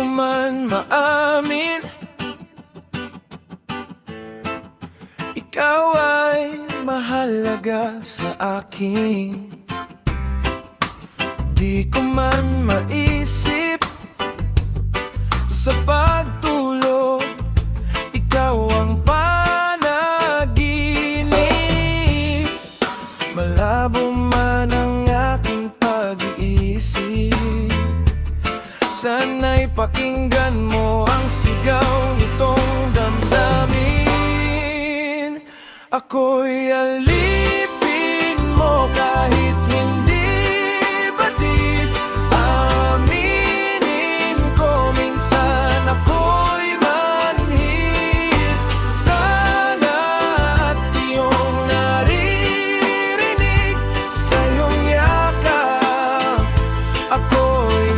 ko man maamin, ikaw ay mahalaga sa akin. Di ko man maisip sa pagtulog, ikaw ang panaginip. Malabo man ang aking pag-iisip, sana'y pakinggan mo ang sigaw nitong damdamin. Ako'y alipin mo kahit hindi batid. Aminin ko minsan ako'y manhid. Sana at iyong naririnig sa iyong yakap, ako'y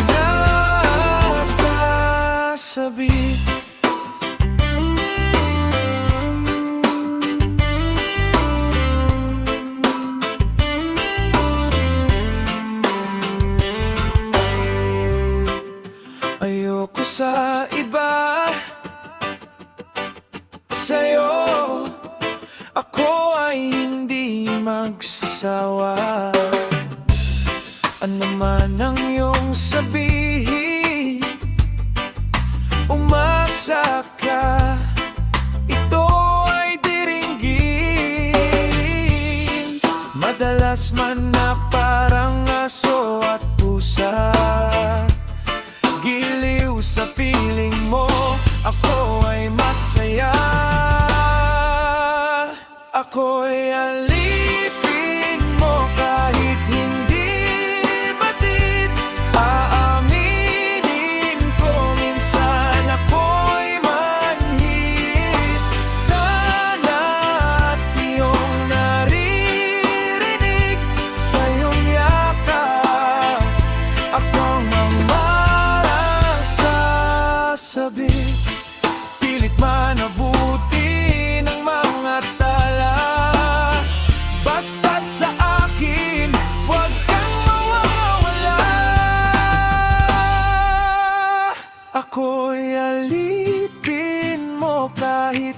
nasasabi. Ayoko sa iba, sa'yo ako ay hindi magsasawa. Ano man ang iyong sabihin, umasa ka, ito ay diringgin. Madalas man na parang aso at pusa, giliw sa piling mo, ako ay masaya. Ako'y alipin mo kahit hindi batid. Aaminin ko minsan ako'y manhid. Sana at iyong naririnig sa iyong yakap, akong sabi. Pilit man abuti ng mga tala, basta't sa akin huwag kang mawawala. Ako'y alipin mo kahit